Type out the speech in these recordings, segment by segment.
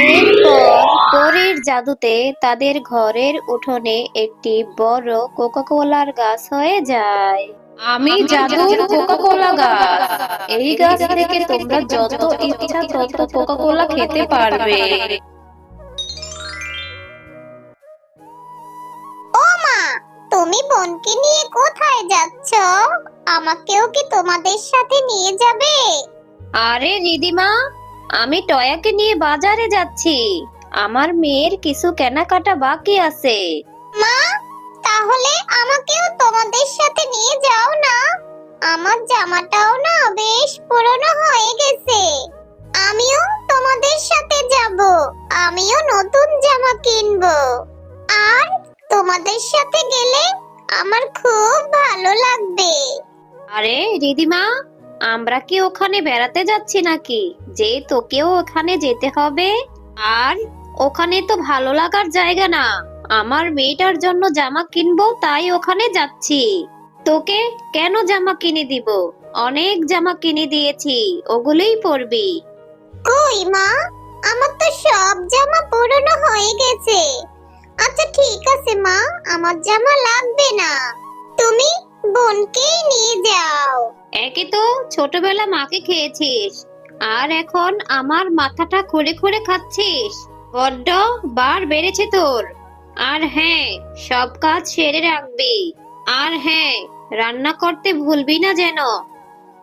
এরপর পরীর জাদুতে তাদের ঘরের উঠোনে একটি বড় কোকা-কোলার গাছ হয়ে যায়। আমি জাদুর কোকা-কোলা গাছ। এই গাছ থেকে তোমরা যত ইচ্ছা তত কোকা-কোলা খেতে পারবে। ও মা, তুমি বোনকে নিয়ে কোথায় যাচ্ছ? আমাকেও কি তোমাদের সাথে নিয়ে যাবে? আরে রিদিমা, আমি টয়াকে নিয়ে বাজারে যাচ্ছি। আমার মেয়ের কিছু কেনাকাটা বাকি আছে। মা, তাহলে আমাকেও তোমাদের সাথে নিয়ে যাও না। আমার জামাটাও না বেশ পুরনো হয়ে গেছে। আমিও তোমাদের সাথে যাব। আমিও নতুন জামা কিনবো। আর তোমাদের সাথে গেলে আমার খুব ভালো লাগবে। আরে রিদিমা, আমরা কি ওখানে বেড়াতে যাচ্ছি নাকি যে তোকেও ওখানে যেতে হবে? আর ওখানে তো ভালো লাগার জায়গা না। আমার মেয়েটার জন্য জামা কিনবো তাই ওখানে যাচ্ছি। তোকে কেন জামা কিনে দিব? অনেক জামা কিনে দিয়েছি, ওগুলোই পরবি। কই মা, আমার তো সব জামা পুরনো হয়ে গেছে। আচ্ছা ঠিক আছে মা, আমার জামা লাগবে না। তুমি বোনকেই নিয়ে যাও। একে তো ছোটবেলা মাকে খেয়েছিস, আর এখন আমার মাথাটা খুঁড়ে খুঁড়ে খাচ্ছিস। বড্ড বার বেড়েছে তোর। আর হ্যাঁ, সব কাজ সেরে রাখবি। আর হ্যাঁ, রান্না করতে ভুলবি না যেন।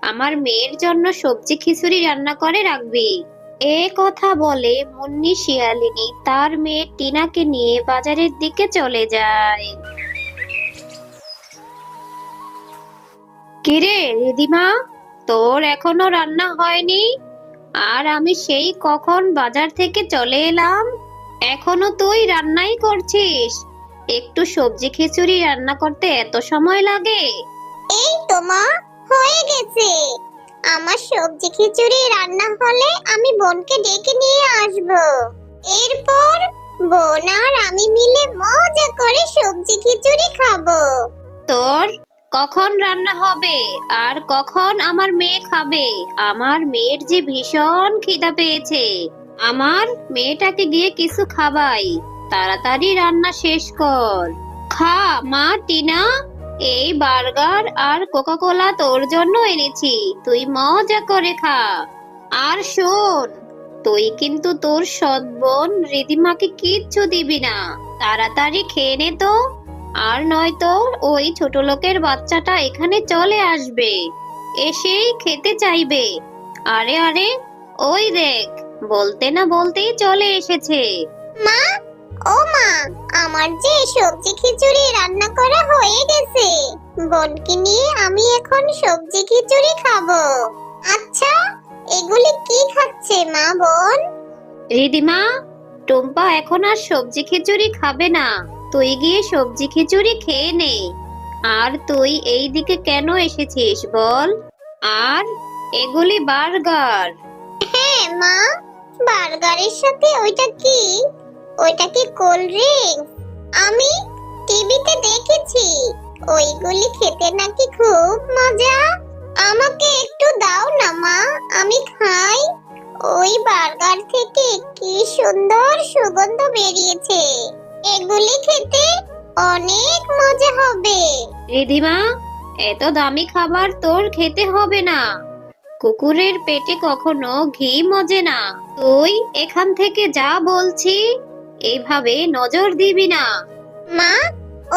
আমার মেয়ের জন্য সবজি খিচুড়ি রান্না করে রাখবি। এ কথা বলে মুন্নি শিয়ালিনী তার মেয়ে টিনাকে নিয়ে বাজারের দিকে চলে যায়। কিরে রিদিমা, তোর এখনো রান্না হয়নি? আর আমি সেই কখন বাজার থেকে চলে এলাম, এখনো তুই রান্নাই করছিস? একটু সবজি খিচুড়ি রান্না করতে এত সময় লাগে? এই তো মা, হয়ে গেছে। আমার সবজি খিচুড়ি রান্না হলে আমি বোনকে ডেকে নিয়ে আসব। এরপর বোন আর আমি মিলে মজা করে সবজি খিচুড়ি খাবো। তোর কখন রান্না হবে আর কখন আমার মেয়ে খাবে? আমার মেয়ের যে ভীষণ খিদা পেয়েছে। আমার মেয়েটাকে গিয়ে কিছু খাবাই। তাড়াতাড়ি রান্না শেষ কর। খা মা টিনা, এই বার্গার আর কোকা কোলা তোর জন্য এনেছি, তুই মজা করে খা। আর শোন, তুই কিন্তু তোর সৎ বোন রিদিমাকে কিচ্ছু দিবি না। তাড়াতাড়ি খেয়ে নে তো, আর নয়তো ওই ছোট লোকের বাচ্চাটা এখানে চলে আসবে, এসেই খেতে চাইবে। আরে আরে, ওই দেখ, বলতে না বলতেই চলে এসেছে। মা, ও মা, আমার যে সবজি খিচুড়ি রান্না করা হয়ে গেছে। বোনকে নিয়ে আমি এখন সবজি খিচুড়ি খাবো। আচ্ছা, এগুলি কি খাচ্ছে মা বোন? রিদিমা, টুম্পা এখন আর সবজি খিচুড়ি খাবে না। তুই গিয়ে সবজি খিচুড়ি খেয়ে নে। আর তুই এই দিকে কেন এসেছিস বল? আর এগুলি বার্গার। হ্যাঁ মা, বার্গারের সাথে ওইটা কি? ওইটা কি কোল্ড ড্রিঙ্কস? আমি টিভিতে দেখেছি ওইগুলি খেতে নাকি খুব মজা। আমাকে একটু দাও না মা, আমি খাই। ওই বার্গার থেকে কি সুন্দর সুগন্ধ বেরিয়েছে। এগুলি খেতে অনেক মজা হবে। রিদিমা, এত দামি খাবার তোর খেতে হবে না। কুকুরের পেটে কখনো ঘি মজে না। তুই এখান থেকে যা বলছি। এইভাবে নজর দিবি না। মা,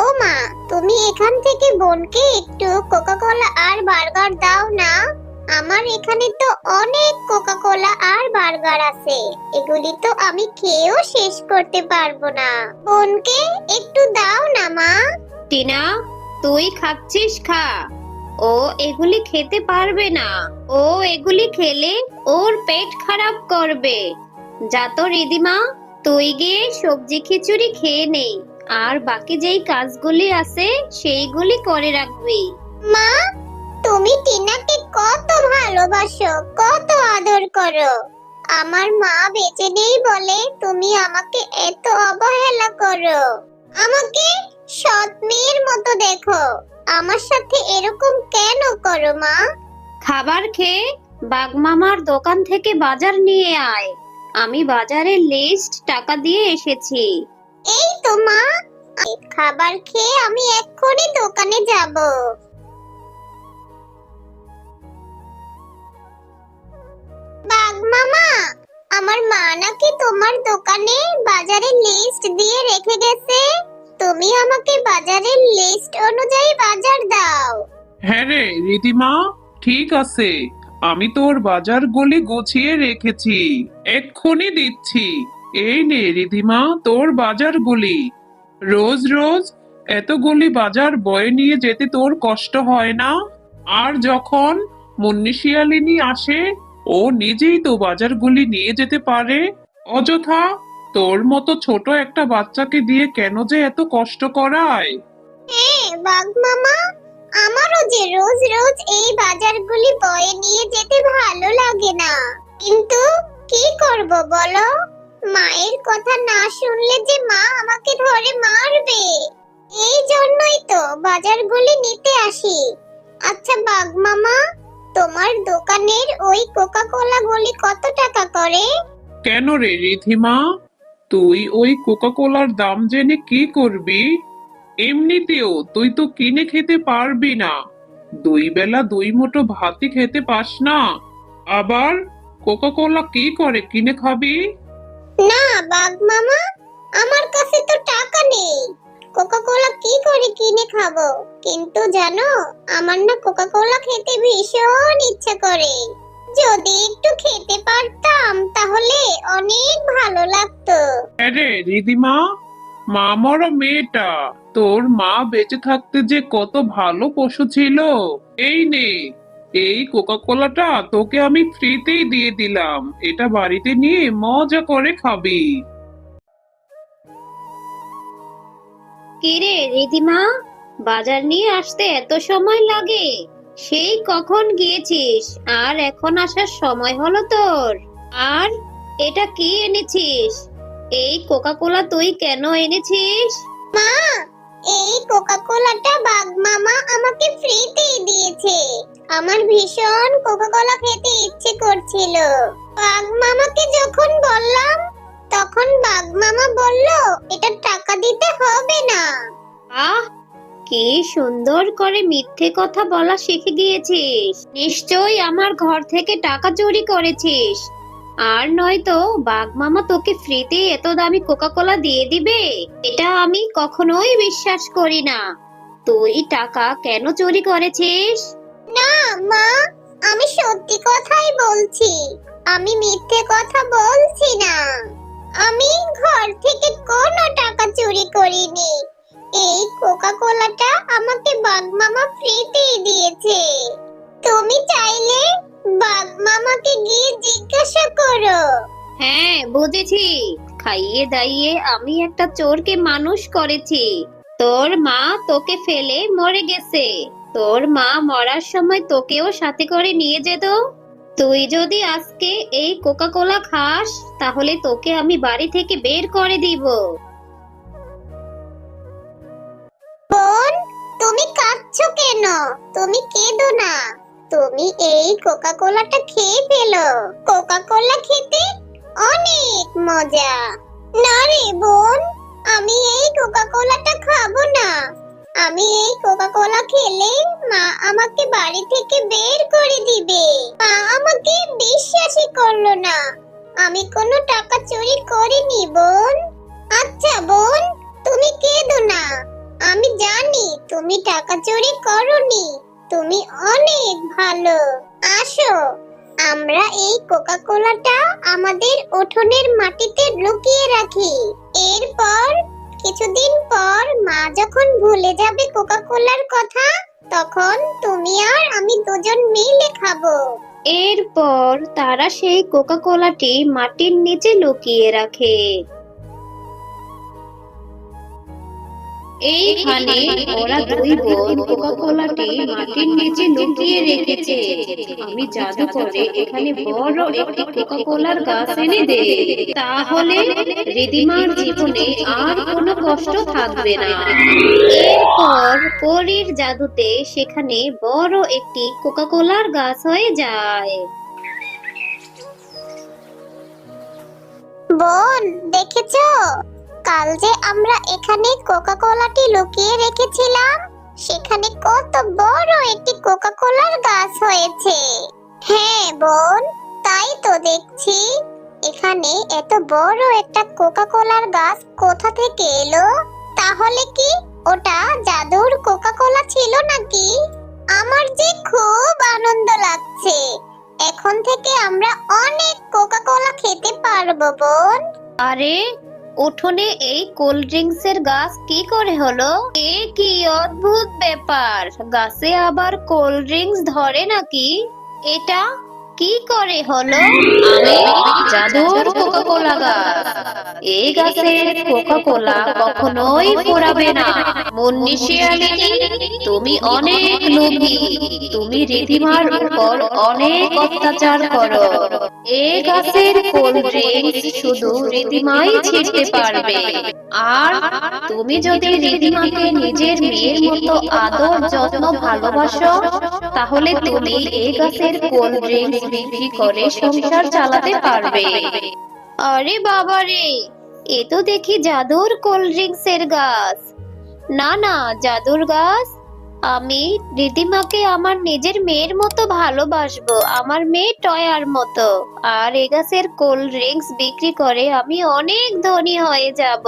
ও মা, তুমি এখান থেকে বোনকে একটু কোকা কোলা আর বার্গার দাও না। আমার এখানে তো অনেক কোকা কোলা আর বার্গার আছে। এগুলি তো আমি খেয়েও শেষ করতে পারবো না। বোনকে একটু দাও না মা। টিনা, তুই খাচ্ছিস খা। ও এগুলি খেতে পারবে না। ও এগুলি খেলে ওর পেট খারাপ করবে। যা তো রিদিমা, তুই গিয়ে সবজি খিচুড়ি খেয়ে নে। আর বাকি যেই কাজগুলি আছে সেইগুলি করে রাখবি। মা, তুমি টিনাকে কত ভালোবাসো, কত আদর করো। আমার মা বেঁচে নেই বলে তুমি আমাকে এত অবহেলা করো। আমাকে সৎ মেয়ের মতো দেখো। আমার সাথে এরকম কেন করো মা? খাবার খেয়ে বাগমামার দোকান থেকে বাজার নিয়ে আয়। আমি বাজারের লিস্ট টাকা দিয়ে এসেছি। এই তো মা, খাবার খেয়ে আমি এক্ষুনি দোকানে যাব। বাঘ মামা, আমার মা নাকি তোমার দোকানে বাজারের লিস্ট দিয়ে রেখে গেছে। তুমি আমাকে বাজারের লিস্ট অনুযায়ী বাজার দাও। হ্যাঁ রে রিধিমা, ঠিক আছে, আমি তোর বাজারগুলি গুছিয়ে রেখেছি, এক্ষুনি দিচ্ছি। এই নে রিধিমা, তোর বাজারগুলি। রোজ রোজ এতগুলি বাজার বয়ে নিয়ে যেতে তোর কষ্ট হয় না? আর যখন মুন্নি শিয়ালিনী আসে, ও নিজেই তো বাজারগুলি নিয়ে যেতে পারে। অযথা তোর মতো ছোট একটা বাচ্চাকে দিয়ে কেন যে এত কষ্ট করায়? হ্যাঁ বাঘ মামা, আমারও যে রোজ রোজ এই বাজারগুলি বয়ে নিয়ে যেতে ভালো লাগে না, কিন্তু কি করব বলো? মায়ের কথা না শুনলে যে মা আমাকে ধরে মারবে। এই জন্যই তো বাজারগুলি নিতে আসি। আচ্ছা বাঘ মামা, তোমার দোকানের ওই কোকা কোলা গুলি কত টাকা করে? কেন রে রিধিমা, তুই ওই কোকা কোলার দাম জেনে কি করবি? এমনিতেও তুই তো কিনে খেতে পারবি না, দুই বেলা দুই মুঠো ভাতই খেতে পাস না, আবার কোকা কোলা কি করে কিনে খাবি? না বাঘ মামা, আমার কাছে তো টাকা নেই, কোকা কোলা কি করে কিনে খাবো। কিন্তু জানো, আমার না কোকা কোলা খেতে ভীষণ ইচ্ছা করে। যদি একটু খেতে পারতাম তাহলে অনেক ভালো লাগতো। আরে রিধিমা, মা মরা মেয়েটা, তোর মা বেঁচে থাকতে যে কত ভালো পশু ছিল। এই নে, এই কোকা কোলাটা তোকে আমি ফ্রিতেই দিয়ে দিলাম, এটা বাড়িতে নিয়ে মজা করে খাবি। কিরে রিধিমা, বাজার নিয়ে আসতে এত সময় লাগে? সেই কখন গিয়েছিস আর এখন আসার সময় হলো তোর? আর এটা কি এনেছিস? এই কোকা কোলা তুই কেন এনেছিস? মা, এই কোকা কোলাটা বাঘ মামা আমাকে ফ্রিতেই দিয়েছে। আমার ভীষণ কোকা কোলা খেতে ইচ্ছে করছিল। বাঘ মামাকে যখন বললাম, তখন বাঘ মামা বলল এটা টাকা দিতে হবে না। আহ, কি সুন্দর করে মিথ্যে কথা বলা শিখে গিয়েছিস। নিশ্চয়ই আমার ঘর থেকে টাকা চুরি করেছিস। আর নয়তো বাঘ মামা তোকে ফ্রিতে এত দামি কোকা কোলা দিয়ে দিবে? এটা আমি কখনোই বিশ্বাস করি না। তুই টাকা কেন চুরি করেছিস? না মা, আমি সত্যি কথাই বলছি, আমি মিথ্যে কথা বলছি না। আমি ঘর থেকে কোনো টাকা চুরি করিনি। এই কোকা কোলাটা আমাকে বাঘ মামা ফ্রিতেই দিয়েছে। তুমি চাইলে বাঘ মামাকে গিয়ে জিজ্ঞাসা করো। হ্যাঁ, বুঝেছি। খাইয়ে দাইয়ে আমি একটা চোরকে মানুষ করেছি। তোর মা তোকে ফেলে মরে গেছে। তোর মা মরার সময় তোকেও সাথে করে নিয়ে যেত। তুই যদি আজকে এই কোকা কোলা খাস, তাহলে তোকে আমি বাড়ি থেকে বের করে দিব। বোন, তুমি কাঁদছো কেন? তুমি কেঁদো না, তুমি এই কোকা কোলাটা খেয়ে ফেলো। কোকা কোলা খেতে অনেক মজা। না রে বোন, আমি এই কোকা কোলাটা খাবো না। আমি এই কোকা কোলা খেলে মা আমাকে বাড়ি থেকে বের করে দিবে। মা আমাকে বিশ্বাসই করলো না। আমি কোনো টাকা চুরি করিনি বোন। আচ্ছা বোন, তুমি কেঁদো না। আমি জানি তুমি টাকা চুরি করোনি। তুমি অনেক ভালো। আসো, আমরা এই কোকা কোলাটা আমাদের উঠোনের মাটিতে লুকিয়ে রাখি। এরপর কিছুদিন পর মা যখন ভুলে যাবে কোকা কোলার কথা, তখন তুমি আর আমি দুজন মিলে খাবো। এরপর তারা সেই কোকা কোলাটি মাটির নিচে লুকিয়ে রাখে। এইখানে ওরা দুই বোন কোকা কোলাটি মাটির নিচে লুকিয়ে রেখেছে। আমি জাদু করে এখানে বড় একটি কোকা কোলার গাছ এনে দেই, তাহলে রিধিমার জীবনে আর কোনো কষ্ট থাকবে না। এরপর পরীর জাদুতে সেখানে বড় একটি কোকা কোলার গাছ হয়ে যায়। বোন, দেখেছো কাল যে আমরা এখানে কোকা কোলাটি লুকিয়ে রেখেছিলাম, সেখানে কত বড় একটি কোকা কোলার গাছ হয়েছে। হ্যাঁ বোন, তাই তো দেখছি। এখানে এত বড় একটা কোকা কোলার গাছ কোথা থেকে এলো? তাহলে কি ওটা জাদুর কোকা কোলা ছিল নাকি? আমার যে খুব আনন্দ লাগছে। এখন থেকে আমরা অনেক কোকা কোলা খেতে পারবো বোন। আরে, উঠোনে এই কোল্ড ড্রিঙ্কস এর গাছ কি করে হলো? এ কি অদ্ভুত ব্যাপার! গাছে আবার কোল্ড ড্রিঙ্কস ধরে নাকি? এটা কি করে হলো? আমি জাদুর কোকা কোলা গাছ। এই গাছের কোকা কোলা কখনোই পোড়াবে না। মুন্নি শিয়ালিনী, তুমি অনেক লোভী। তুমি রিধিমার উপর অনেক অত্যাচার করো। এই গাছের কোল্ড ড্রিঙ্কস শুধু রিধিমাই ছিঁড়তে পারবে। আর তুমি যদি রিধিমাকে নিজের মেয়ের মতো আদর যত্ন ভালোবাসো, তাহলে তুমি এই গাছের কোল্ড ড্রিঙ্কস বিক্রি করে সংসার চালাতে পারবে। আরে বাবা রে, এ তো দেখি জাদুর কোল্ড ড্রিঙ্কস এর গাছ। না না, জাদুর গাছ, আমি রিধিমাকে আমার নিজের মেয়ের মতো ভালোবাসবো, আমার মেয়ে টয়ার মতো। আর এ গাছের কোল্ড ড্রিঙ্কস বিক্রি করে আমি অনেক ধনী হয়ে যাব।